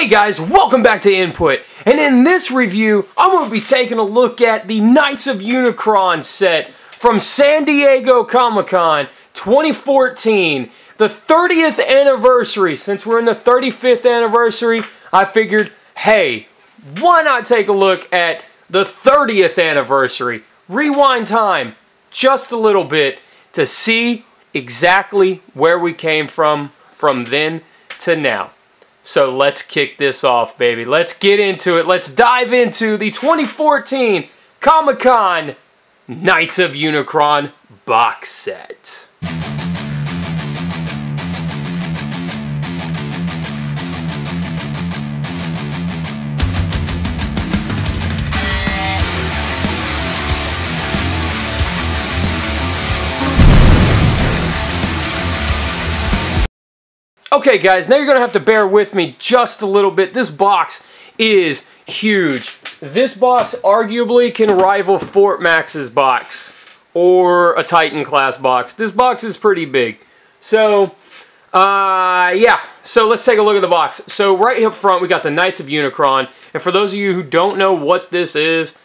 Hey guys, welcome back to Input, and in this review, I'm going to be taking a look at the Knights of Unicron set from San Diego Comic-Con 2014, the 30th anniversary. Since we're in the 35th anniversary, I figured, hey, why not take a look at the 30th anniversary? Rewind time just a little bit to see exactly where we came from then to now. So let's kick this off, baby. Let's get into it. Let's dive into the 2014 Comic-Con Knights of Unicron box set. Okay guys, now you're going to have to bear with me just a little bit. This box is huge. This box arguably can rival Fort Max's box or a Titan class box. This box is pretty big. So, yeah. So let's take a look at the box. So right up front we got the Knights of Unicron. And for those of you who don't know what this is,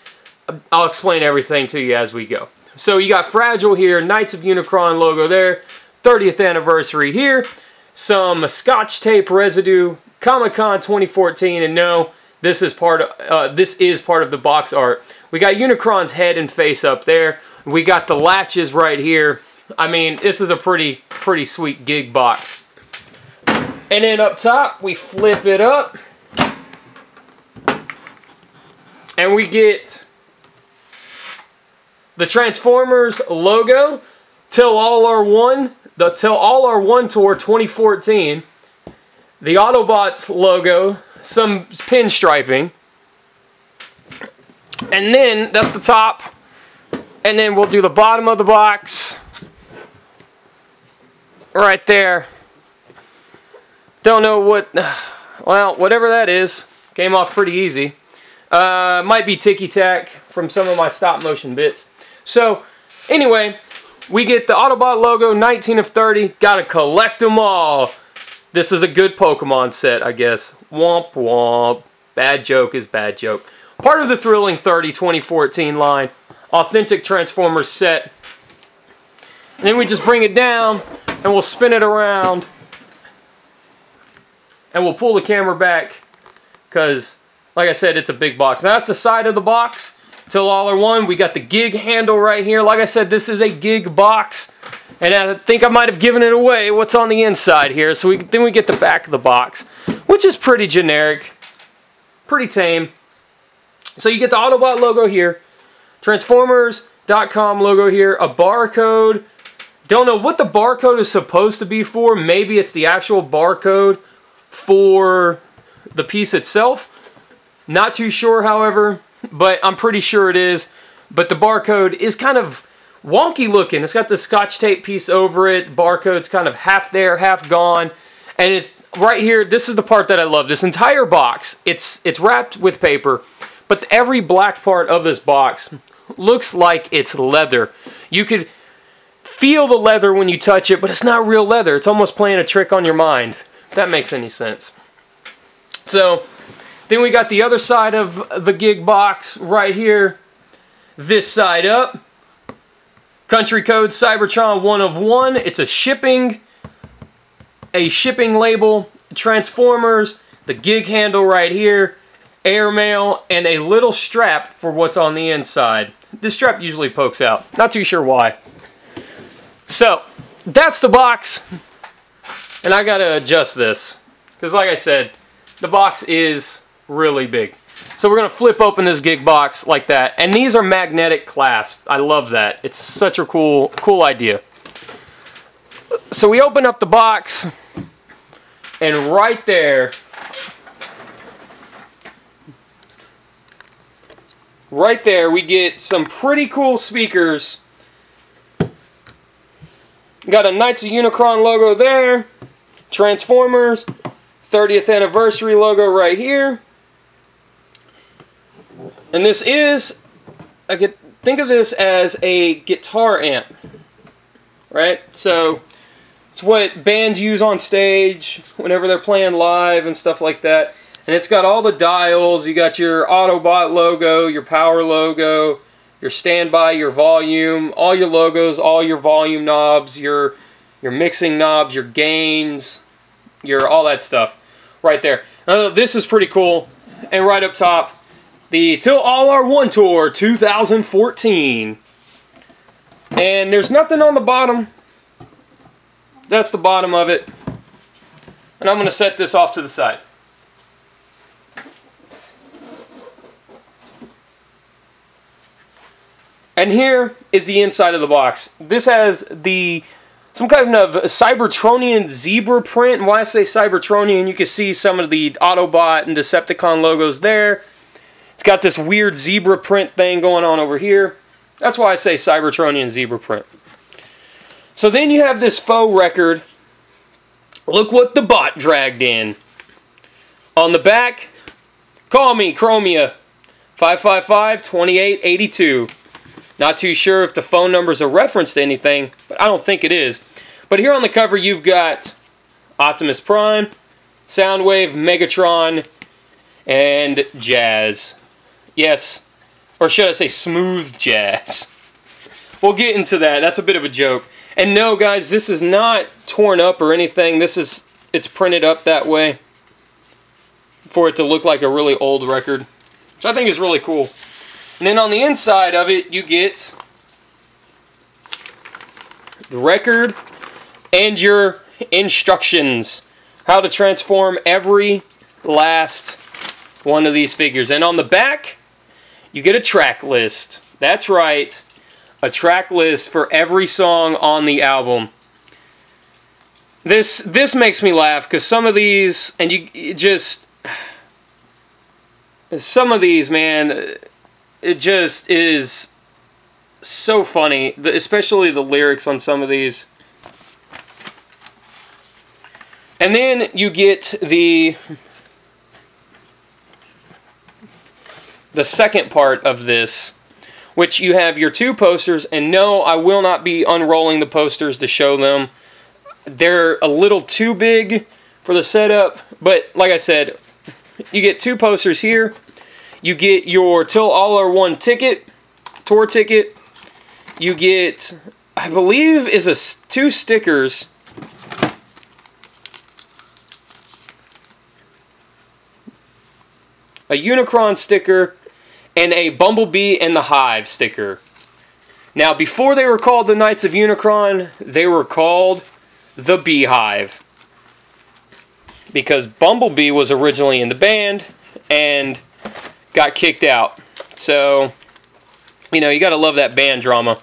I'll explain everything to you as we go. So you got Fragile here, Knights of Unicron logo there, 30th anniversary here. Some Scotch tape residue, Comic-Con 2014, and no, this is part of the box art. We got Unicron's head and face up there. We got the latches right here. I mean, this is a pretty sweet gig box. And then up top, we flip it up, and we get the Transformers logo. Till All Are One. The Till All Are One Tour 2014, the Autobots logo, some pinstriping, and then that's the top, and then we'll do the bottom of the box, right there. Don't know what, well, whatever that is, came off pretty easy. Might be ticky-tack from some of my stop motion bits. So, anyway, we get the Autobot logo, 19 of 30. Gotta collect them all. This is a good Pokemon set, I guess. Womp womp. Bad joke is bad joke. Part of the Thrilling 30 2014 line. Authentic Transformers set. And then we just bring it down, and we'll spin it around. And we'll pull the camera back, because, like I said, it's a big box. Now, that's the side of the box. Till All Are One, we got the gig handle right here. Like I said, this is a gig box, and I think I might have given it away what's on the inside here. So then we get the back of the box, which is pretty generic, pretty tame. So you get the Autobot logo here, Transformers.com logo here, a barcode. Don't know what the barcode is supposed to be for. Maybe it's the actual barcode for the piece itself. Not too sure, however. But I'm pretty sure it is. But the barcode is kind of wonky looking. It's got the Scotch tape piece over it. Barcode's kind of half there, half gone. And it's right here. This is the part that I love. This entire box, it's wrapped with paper. But every black part of this box looks like it's leather. You could feel the leather when you touch it, but it's not real leather. It's almost playing a trick on your mind, if that makes any sense. So then we got the other side of the gig box right here. This side up. Country code Cybertron 1 of 1. It's a shipping label. Transformers. The gig handle right here. Airmail. And a little strap for what's on the inside. This strap usually pokes out. Not too sure why. So, that's the box. And I gotta adjust this, because like I said, the box is really big. So we're going to flip open this gig box like that. And these are magnetic clasps. I love that. It's such a cool idea. So we open up the box, and right there, we get some pretty cool speakers. Got a Knights of Unicron logo there. Transformers 30th anniversary logo right here. And this is, think of this as a guitar amp, right? So it's what bands use on stage whenever they're playing live and stuff like that. And it's got all the dials. You got your Autobot logo, your power logo, your standby, your volume, all your logos, all your volume knobs, your mixing knobs, your gains, your all that stuff right there. Now, this is pretty cool. And right up top, the Till All Are One Tour 2014. And there's nothing on the bottom. That's the bottom of it. And I'm going to set this off to the side. And here is the inside of the box. This has some kind of Cybertronian zebra print. And why I say Cybertronian, you can see some of the Autobot and Decepticon logos there. It's got this weird zebra print thing going on over here. That's why I say Cybertronian zebra print. So then you have this faux record. Look what the bot dragged in. On the back, call me, Chromia, 555-2882. Not too sure if the phone number is a reference to anything, but I don't think it is. But here on the cover, you've got Optimus Prime, Soundwave, Megatron, and Jazz. Yes, or should I say smooth jazz. We'll get into that. That's a bit of a joke. And no, guys, this is not torn up or anything. It's printed up that way for it to look like a really old record, which I think is really cool. And then on the inside of it, you get the record and your instructions. How to transform every last one of these figures. And on the back, you get a track list. That's right. A track list for every song on the album. This makes me laugh because some of these, and some of these, man, it just is so funny, especially the lyrics on some of these. And then you get the second part of this, which you have your two posters. And no, I will not be unrolling the posters to show them. They're a little too big for the setup, but like I said, you get two posters here. You get your Till All Are One ticket, tour ticket. You get, I believe, two stickers. A Unicron sticker and a Bumblebee and the Hive sticker. Now, before they were called the Knights of Unicron, they were called the Beehive, because Bumblebee was originally in the band and got kicked out. So, you know, you gotta love that band drama.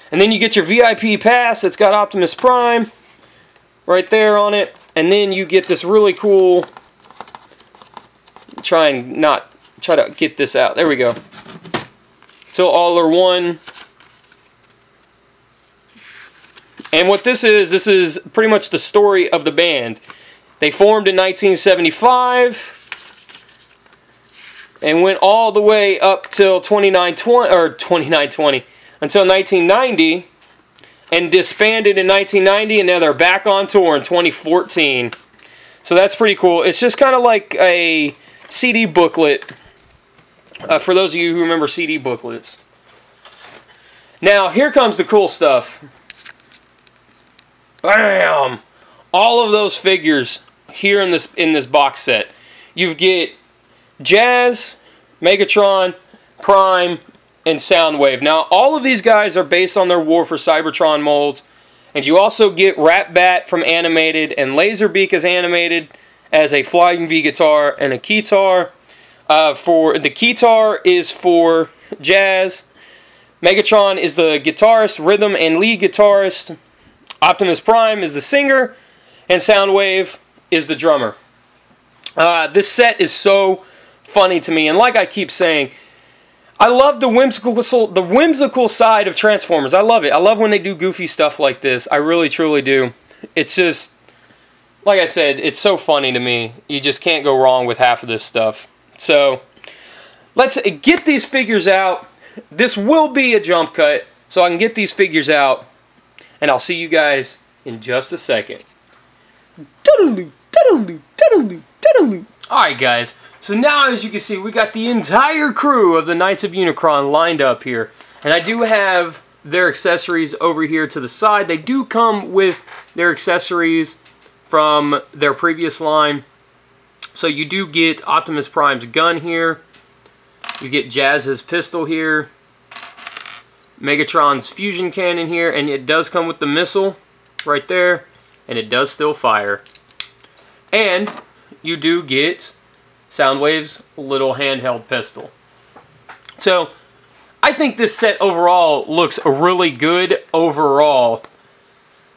And then you get your VIP pass. It's got Optimus Prime right there on it. And then you get this really cool, try to get this out. There we go. Till All Are One. And what this is pretty much the story of the band. They formed in 1975 and went all the way up till 2920 until 1990, and disbanded in 1990, and now they're back on tour in 2014. So that's pretty cool. It's just kind of like a CD booklet for those of you who remember CD booklets. Now here comes the cool stuff. Bam! All of those figures here in this box set. You get Jazz, Megatron, Prime, and Soundwave. Now, all of these guys are based on their War for Cybertron molds. And you also get Rat-Bat from Animated, and Laserbeak is animated as a Flying V guitar and a keytar. For the keytar is for Jazz. Megatron is the guitarist, rhythm, and lead guitarist. Optimus Prime is the singer, and Soundwave is the drummer. This set is so funny to me, and like I keep saying, I love the whimsical side of Transformers. I love it. I love when they do goofy stuff like this. I really, truly do. It's just, like I said, it's so funny to me. You just can't go wrong with half of this stuff. So, let's get these figures out. This will be a jump cut, so I can get these figures out, and I'll see you guys in just a second. Alright guys, so now as you can see we got the entire crew of the Knights of Unicron lined up here. And I do have their accessories over here to the side. They do come with their accessories from their previous line. So you do get Optimus Prime's gun here. You get Jazz's pistol here. Megatron's fusion cannon here. And it does come with the missile right there. And it does still fire. And you do get Soundwave's little handheld pistol. So I think this set overall looks really good overall.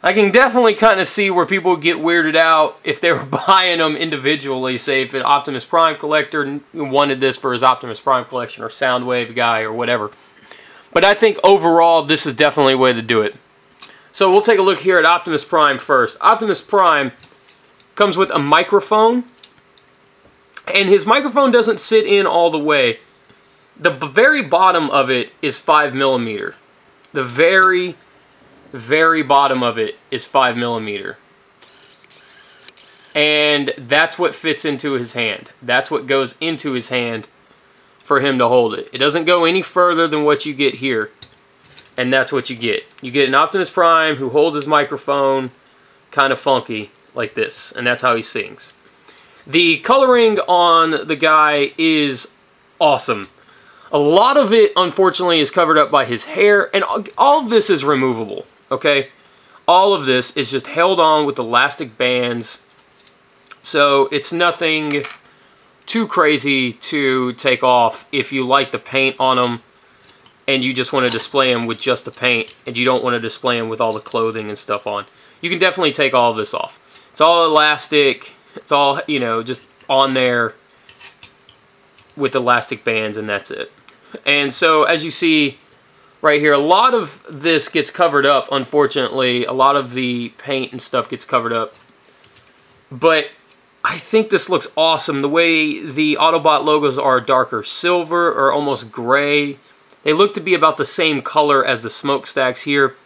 I can definitely kind of see where people get weirded out if they were buying them individually. Say if an Optimus Prime collector wanted this for his Optimus Prime collection, or Soundwave guy or whatever. But I think overall this is definitely a way to do it. So we'll take a look here at Optimus Prime first. Optimus Prime comes with a microphone. And his microphone doesn't sit in all the way. The very bottom of it is 5mm. The very, very bottom of it is 5mm. And that's what fits into his hand. That's what goes into his hand for him to hold it. It doesn't go any further than what you get here. And that's what you get. You get an Optimus Prime who holds his microphone kind of funky like this. And that's how he sings. The coloring on the guy is awesome. A lot of it, unfortunately, is covered up by his hair, and all of this is removable, okay? All of this is just held on with elastic bands, so it's nothing too crazy to take off if you like the paint on them and you just want to display them with just the paint and you don't want to display them with all the clothing and stuff on. You can definitely take all of this off. It's all elastic. It's all, you know, just on there with elastic bands, and that's it. And so, as you see right here, a lot of this gets covered up, unfortunately. A lot of the paint and stuff gets covered up. But I think this looks awesome. The way the Autobot logos are darker silver or almost gray. They look to be about the same color as the smokestacks here.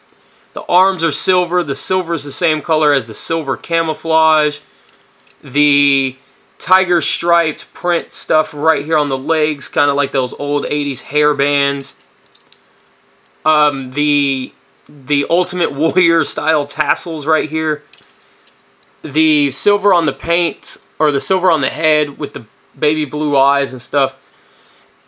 The arms are silver. The silver is the same color as the silver camouflage. The tiger striped print stuff right here on the legs, kind of like those old 80s hair bands. The Ultimate Warrior style tassels right here. The silver on the paint, or the silver on the head with the baby blue eyes and stuff.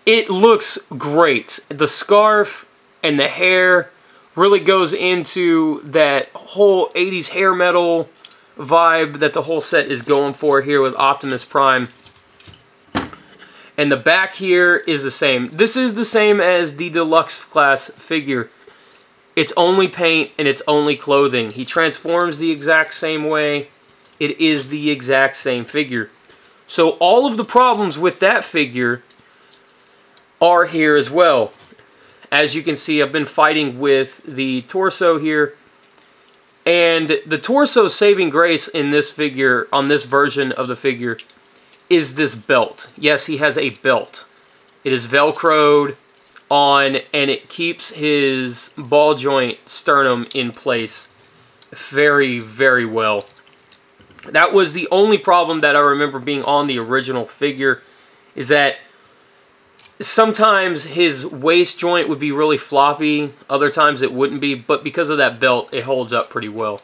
It looks great. The scarf and the hair really goes into that whole 80s hair metal vibe that the whole set is going for here with Optimus Prime. And the back here is the same. This is the same as the deluxe class figure. It's only paint and it's only clothing. He transforms the exact same way. It is the exact same figure. So all of the problems with that figure are here as well. As you can see, I've been fighting with the torso here. And the torso's saving grace in this figure, on this version of the figure, is this belt. Yes, he has a belt. It is Velcroed on, and it keeps his ball joint sternum in place very, very well. That was the only problem that I remember being on the original figure, is that sometimes his waist joint would be really floppy, other times it wouldn't be, but because of that belt, it holds up pretty well.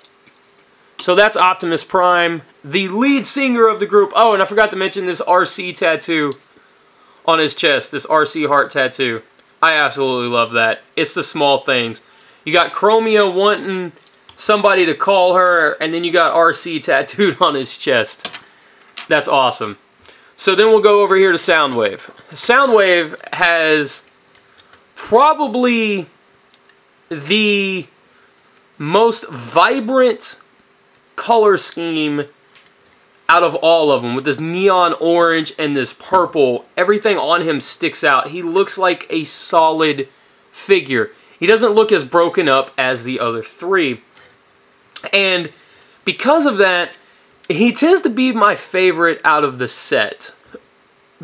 So that's Optimus Prime, the lead singer of the group. Oh, and I forgot to mention this RC tattoo on his chest, this RC heart tattoo. I absolutely love that. It's the small things. You got Chromia wanting somebody to call her, and then you got RC tattooed on his chest. That's awesome. So then we'll go over here to Soundwave. Soundwave has probably the most vibrant color scheme out of all of them. With this neon orange and this purple, everything on him sticks out. He looks like a solid figure. He doesn't look as broken up as the other three. And because of that, he tends to be my favorite out of the set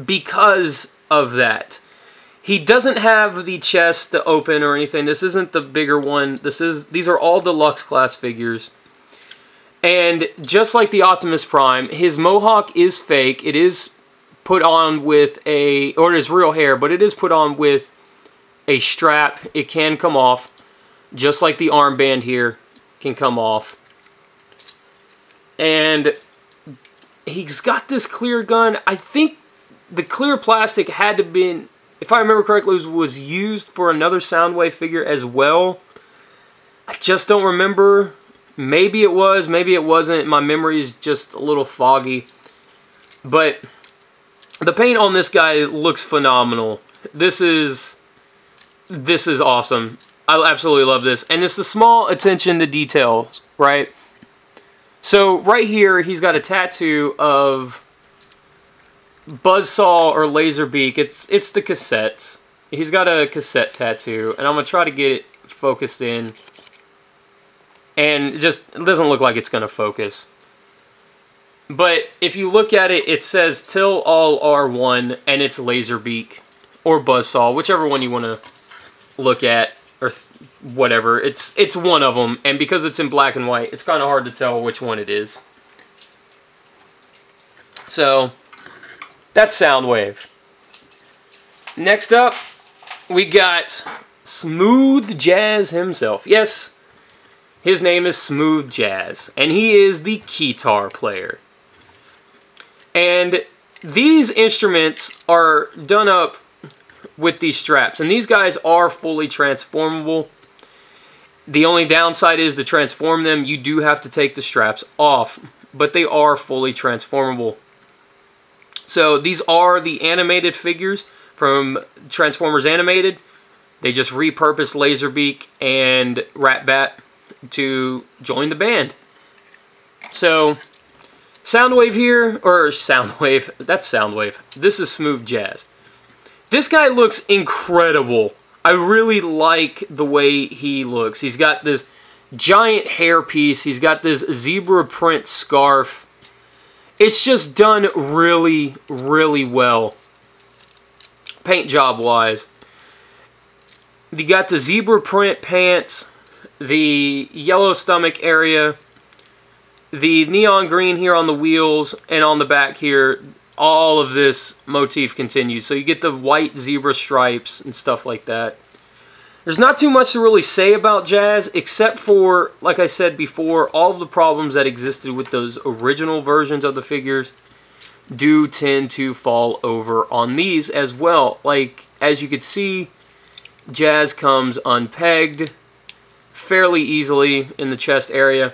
because of that. He doesn't have the chest to open or anything. This isn't the bigger one. These are all deluxe class figures. And just like the Optimus Prime, his mohawk is fake. It is put on with a, or it is real hair, but it is put on with a strap. It can come off, just like the armband here can come off. And he's got this clear gun. I think the clear plastic had to been, if I remember correctly, was used for another Soundwave figure as well. I just don't remember. Maybe it was, maybe it wasn't. My memory is just a little foggy. But the paint on this guy looks phenomenal. This is awesome. I absolutely love this. And it's the small attention to details, right? So right here, he's got a tattoo of Buzzsaw or Laserbeak. It's the cassettes. He's got a cassette tattoo, and I'm going to try to get it focused in. And it doesn't look like it's going to focus. But if you look at it, it says Till All R1, and it's Laserbeak or Buzzsaw, whichever one you want to look at, or whatever. It's one of them, and because it's in black and white, it's kind of hard to tell which one it is. So that's Soundwave. Next up, we got Smooth Jazz himself. Yes, his name is Smooth Jazz, and he is the guitar player. And these instruments are done up with these straps, and these guys are fully transformable. The only downside is to transform them, you do have to take the straps off, but they are fully transformable. So these are the animated figures from Transformers Animated. They just repurposed Laserbeak and Ratbat to join the band. So Soundwave here, or Soundwave, that's Soundwave. This is Smooth Jazz. This guy looks incredible. I really like the way he looks. He's got this giant hairpiece. He's got this zebra print scarf. It's just done really, really well, paint job wise. You got the zebra print pants, the yellow stomach area, the neon green here on the wheels, and on the back here, all of this motif continues. So you get the white zebra stripes and stuff like that. There's not too much to really say about Jazz, except for, like I said before, all of the problems that existed with those original versions of the figures do tend to fall over on these as well. Like, as you can see, Jazz comes unpegged fairly easily in the chest area,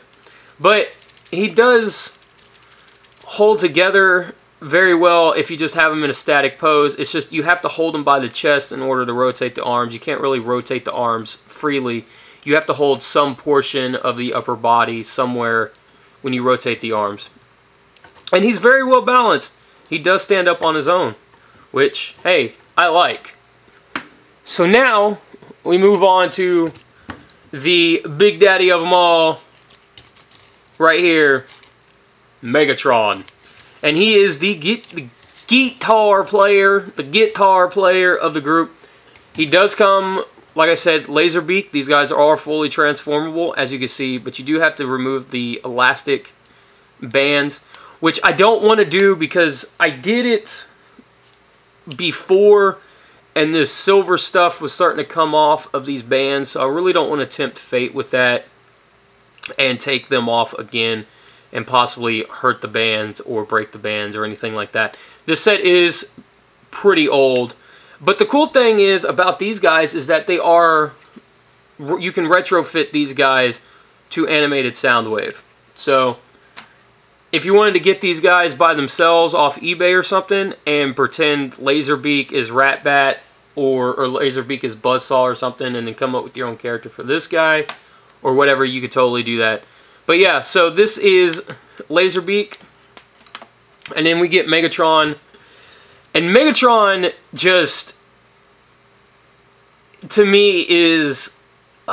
but he does hold together very well if you just have him in a static pose. It's just you have to hold him by the chest in order to rotate the arms. You can't really rotate the arms freely. You have to hold some portion of the upper body somewhere when you rotate the arms. And he's very well balanced. He does stand up on his own, which, hey, I like. So now we move on to the big daddy of them all right here, Megatron. And he is the guitar player of the group. He does come, like I said, Laserbeak. These guys are fully transformable, as you can see, but you do have to remove the elastic bands, which I don't want to do because I did it before, and this silver stuff was starting to come off of these bands, so I really don't want to tempt fate with that and take them off again and possibly hurt the bands or break the bands or anything like that. This set is pretty old, but the cool thing is about these guys is that they are, you can retrofit these guys to animated Soundwave. So if you wanted to get these guys by themselves off eBay or something and pretend Laserbeak is Ratbat or Laserbeak is Buzzsaw or something, and then come up with your own character for this guy or whatever, you could totally do that. But yeah, so this is Laserbeak, and then we get Megatron. And Megatron just, to me, is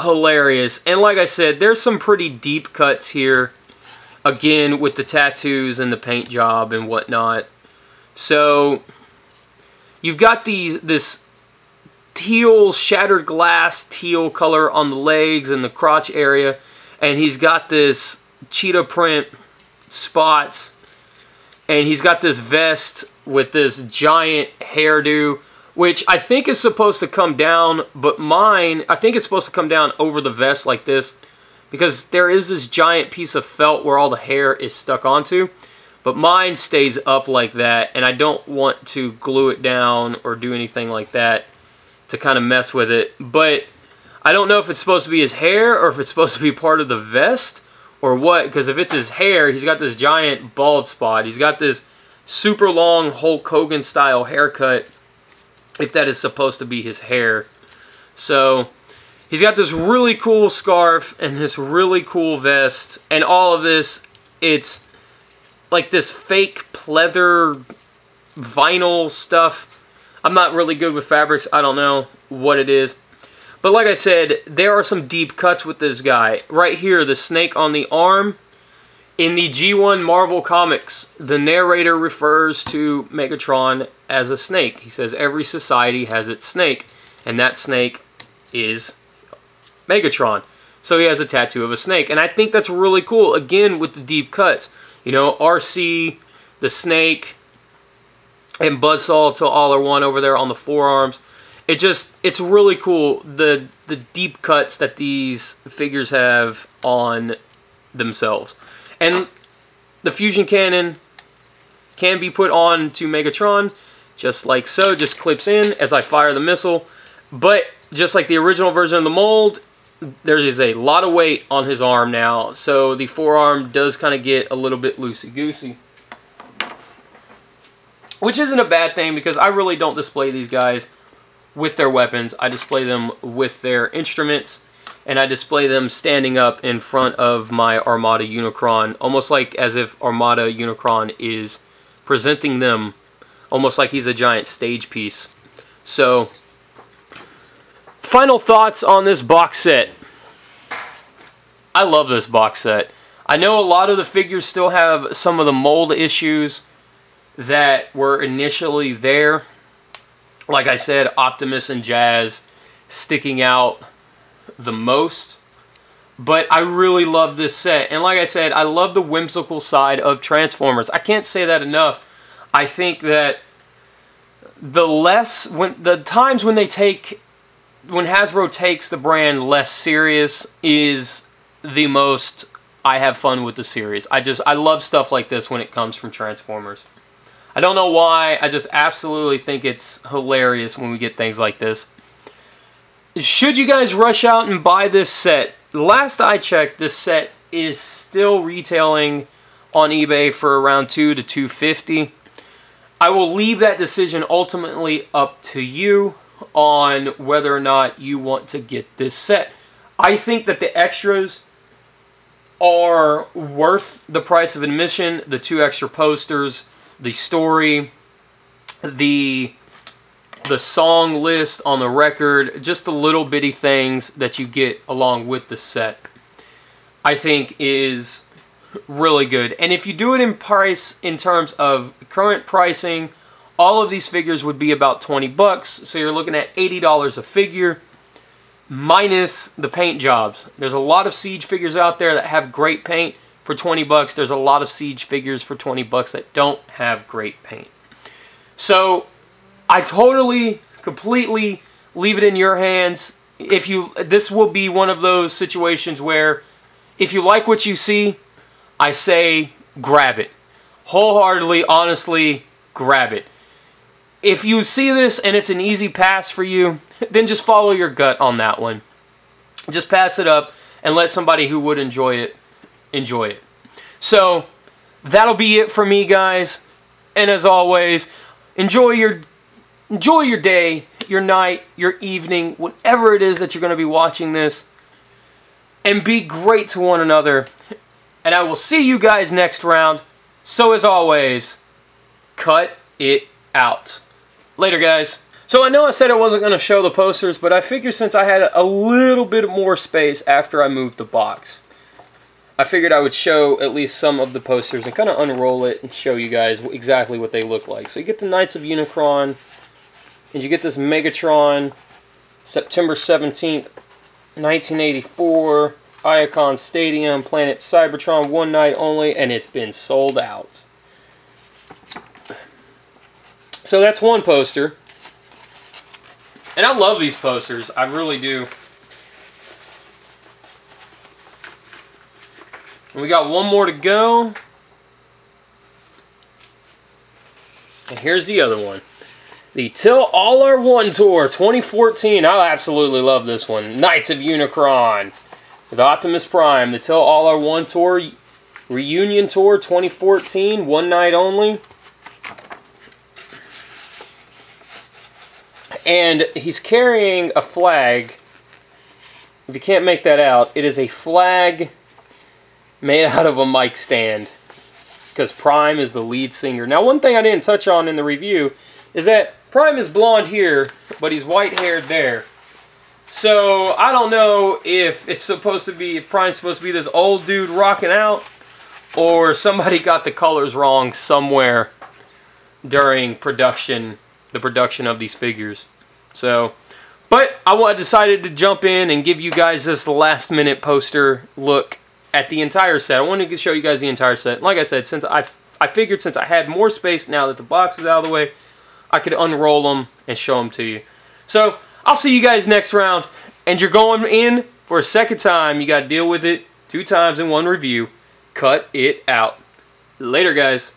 hilarious. And like I said, there's some pretty deep cuts here, again, with the tattoos and the paint job and whatnot. So you've got this teal, shattered glass teal color on the legs and the crotch area. And he's got this cheetah print spots. And he's got this vest with this giant hairdo, which I think is supposed to come down, but mine, I think it's supposed to come down over the vest like this, because there is this giant piece of felt where all the hair is stuck onto, but mine stays up like that, and I don't want to glue it down or do anything like that to kind of mess with it. But I don't know if it's supposed to be his hair or if it's supposed to be part of the vest or what, because if it's his hair, he's got this giant bald spot. He's got this super long Hulk Hogan style haircut, if that is supposed to be his hair. So he's got this really cool scarf and this really cool vest, and all of this, it's like this fake pleather vinyl stuff. I'm not really good with fabrics. I don't know what it is. But like I said, there are some deep cuts with this guy. Right here, the snake on the arm. In the G1 Marvel Comics, the narrator refers to Megatron as a snake. He says every society has its snake, and that snake is Megatron. So he has a tattoo of a snake, and I think that's really cool, again, with the deep cuts. You know, RC, the snake, and Buzzsaw till all are one over there on the forearms. It's really cool, the deep cuts that these figures have on themselves. And the fusion cannon can be put on to Megatron, just like so, just clips in as I fire the missile. But just like the original version of the mold, there is a lot of weight on his arm now, so the forearm does kind of get a little bit loosey-goosey. Which isn't a bad thing, because I really don't display these guys with their weapons. I display them with their instruments, and I display them standing up in front of my Armada Unicron, almost like as if Armada Unicron is presenting them, almost like he's a giant stage piece. So, final thoughts on this box set. I love this box set. I know a lot of the figures still have some of the mold issues that were initially there. Like I said, Optimus and Jazz sticking out the most. But I really love this set. And like I said, I love the whimsical side of Transformers. I can't say that enough. I think that the times when Hasbro takes the brand less serious is the most I have fun with the series. I love stuff like this when it comes from Transformers. I don't know why, I just absolutely think it's hilarious when we get things like this. Should you guys rush out and buy this set? Last I checked, this set is still retailing on eBay for around $200 to $250. I will leave that decision ultimately up to you on whether or not you want to get this set. I think that the extras are worth the price of admission. The 2 extra posters, the story, the song list on the record, just the little bitty things that you get along with the set, I think is really good. And if you do it in price, in terms of current pricing, all of these figures would be about 20 bucks. So you're looking at $80 a figure, minus the paint jobs. There's a lot of Siege figures out there that have great paint for 20 bucks. There's a lot of Siege figures for 20 bucks that don't have great paint. So I totally, completely leave it in your hands. This will be one of those situations where if you like what you see, I say grab it. Wholeheartedly, honestly, grab it. If you see this and it's an easy pass for you, then just follow your gut on that one. Just pass it up and let somebody who would enjoy it, enjoy it. So, that'll be it for me, guys. And as always, enjoy your day, your night, your evening, whatever it is that you're going to be watching this. And be great to one another. And I will see you guys next round. So as always, cut it out. Later, guys. So I know I said I wasn't going to show the posters, but I figured since I had a little bit more space after I moved the box, I figured I would show at least some of the posters and kind of unroll it and show you guys exactly what they look like. So you get the Knights of Unicron, and you get this Megatron, September 17th, 1984, Iacon Stadium, Planet Cybertron, one night only, and it's been sold out. So that's one poster. And I love these posters. I really do. And we got one more to go. And here's the other one. The Till All Are One Tour 2014. I absolutely love this one. Knights of Unicron. With Optimus Prime. The Till All Are One Tour Reunion Tour 2014. One night only. And he's carrying a flag. If you can't make that out, it is a flag made out of a mic stand. Because Prime is the lead singer. Now, one thing I didn't touch on in the review is that Prime is blonde here, but he's white-haired there. So, I don't know if it's supposed to be, if Prime's supposed to be this old dude rocking out, or somebody got the colors wrong somewhere during production, the production of these figures. So, but I decided to jump in and give you guys this last-minute poster look at the entire set. I wanted to show you guys the entire set. Like I said, since I figured since I had more space now that the box was out of the way, I could unroll them and show them to you. So, I'll see you guys next round. And you're going in for a second time. You got to deal with it 2 times in one review. Cut it out. Later, guys.